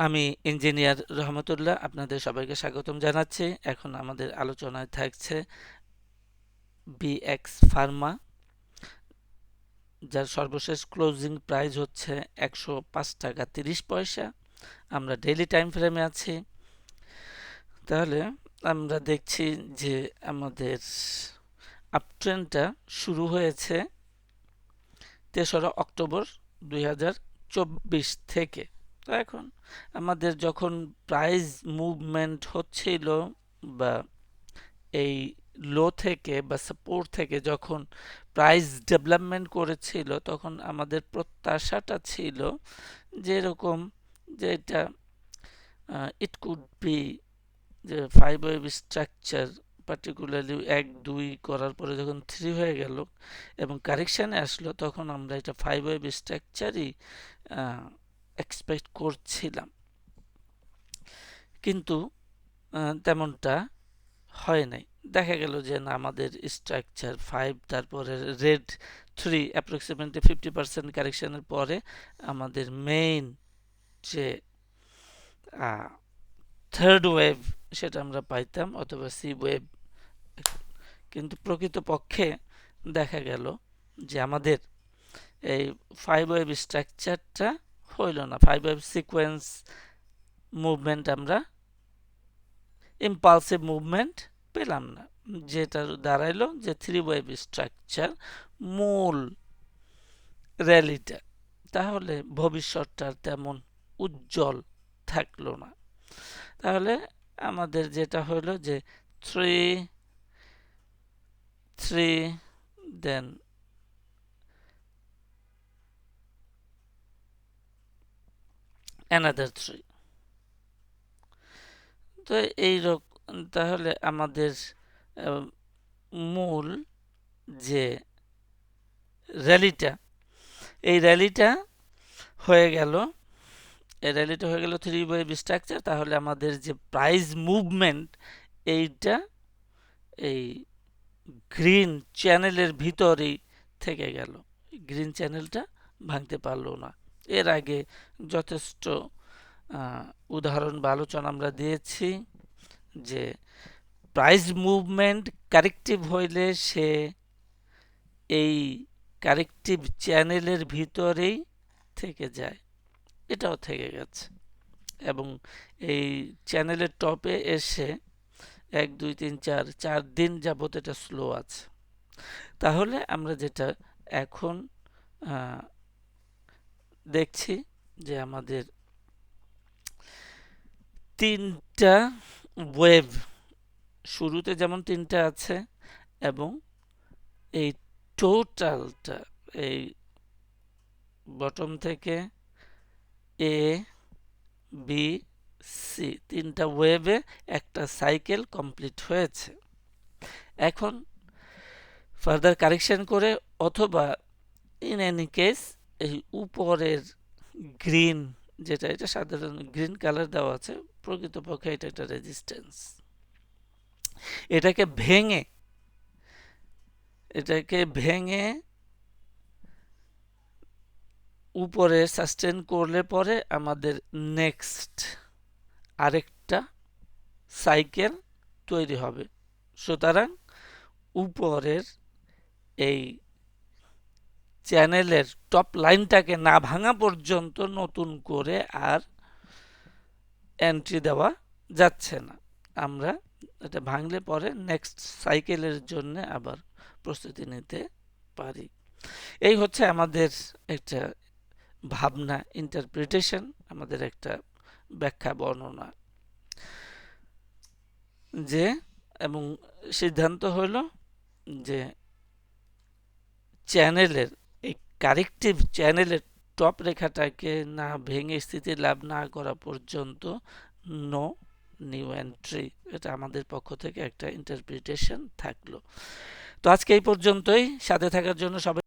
আমি ইঞ্জিনিয়ার রহমতুল্লাহ আপনাদের সবাইকে স্বাগতম জানাচ্ছি। এখন আমাদের আলোচনায় থাকছে বিএক্স ফার্মা, যার সর্বশেষ ক্লোজিং প্রাইস হচ্ছে 105 টাকা 30 পয়সা। আমরা ডেইলি টাইম ফ্রেমে আছি। তাহলে আমরা দেখছি যে আমাদের আপট্রেন্ডটা শুরু হয়েছে 3রা অক্টোবর 2024 থেকে। তো এখন আমাদের যখন প্রাইস মুভমেন্ট হচ্ছিল বা এই লো থেকে বা সাপোর্ট থেকে যখন প্রাইস ডেভেলপমেন্ট করেছিল, তখন আমাদের প্রত্যাশাটা ছিল যে এরকম, যে এটা ইট কুড বি যে 5 ওয়েভ স্ট্রাকচার, পার্টিকুলারলি 1 2 করার পরে যখন 3 হয়ে গেল এবং কারেকশানে আসলো, তখন আমরা এটা 5 ওয়েভ স্ট্রাকচারই এক্সপেক্ট করছিলাম। কিন্তু তেমনটা হয় নাই। দেখা গেল যে না, আমাদের স্ট্রাকচার 5, তারপরে রেড 3, অ্যাপ্রক্সিমেটলি 50% কারেকশনের পরে আমাদের মেইন যে থার্ড ওয়েভ, সেটা আমরা পাইতাম, অথবা সি ওয়েভ। কিন্তু প্রকৃতপক্ষে দেখা গেল যে আমাদের এই 5 ওয়েভ স্ট্রাকচারটা হইল না। 5 ওয়েভ সিকোয়েন্স মুভমেন্ট, আমরা ইম্পালসিভ মুভমেন্ট পেলাম না, যেটা দাঁড়াইলো যে 3 ওয়েভ স্ট্রাকচার মূল র্যালিটা। তাহলে ভবিষ্যৎটা তেমন উজ্জ্বল থাকলো না। তাহলে আমাদের যেটা হইলো যে 3 3 দেন another 3। তো এইরকম, তাহলে আমাদের মূল যে র্যালিটা, এই র্যালিটা হয়ে গেল, এই র্যালিটা হয়ে গেল 3 ওয়েভ স্ট্রাকচার। তাহলে আমাদের যে প্রাইস মুভমেন্ট, এইটা এই গ্রিন চ্যানেলের ভিতরেই থেকে গেল। গ্রিন চ্যানেলটা ভাঙতে পারলো না। এর আগে যথেষ্ট উদাহরণ বা আলোচনা আমরা দিয়েছি যে প্রাইস মুভমেন্ট কারেক্টিভ হইলে সে এই কারেক্টিভ চ্যানেলের ভিতরেই থেকে যায়। এটাও থেকে গেছে এবং এই চ্যানেলের টপে এসে 1 2 3 4 4 দিন যাবত এটা স্লো আছে। তাহলে আমরা যেটা এখন দেখছি যে আমাদের 3টা ওয়েভ, শুরুতে যেমন 3টা আছে, এবং এই টোটালটা এই বটম থেকে এ বি সি 3টা ওয়েভে একটা সাইকেল কমপ্লিট হয়েছে। এখন ফার্দার কারেকশন করে, অথবা ইন এনি কেস এই উপরের গ্রিন, যেটা এটা সাধারণ গ্রিন কালার দেওয়া আছে, প্রকৃতপক্ষে এটা একটা রেজিস্ট্যান্স। এটাকে ভেঙে উপরে সাস্টেন করলে পরে আমাদের নেক্সট আরেকটা সাইকেল তৈরি হবে। সুতরাং উপরের এই চ্যানেলের টপ লাইনটাকে না ভাঙা পর্যন্ত নতুন করে আর এন্ট্রি দেওয়া যাচ্ছে না। আমরা এটা ভাঙলে পরে নেক্সট সাইকেলের জন্য আবার প্রস্তুতি নিতে পারি। এই হচ্ছে আমাদের একটা ভাবনা, ইন্টারপ্রিটেশন, আমাদের একটা ব্যাখ্যা বর্ণনা, যে এবং সিদ্ধান্ত হলো যে চ্যানেলের এই কারেক্টিভ চ্যানেলের টপ রেখাটাকে না ভেঙে স্থিতি লাভ না করা পর্যন্ত নো নিউ এন্ট্রি। এটা আমাদের পক্ষ থেকে একটা ইন্টারপ্রিটেশন থাকলো। তো আজকে এই পর্যন্তই। সাথে থাকার জন্য সবাই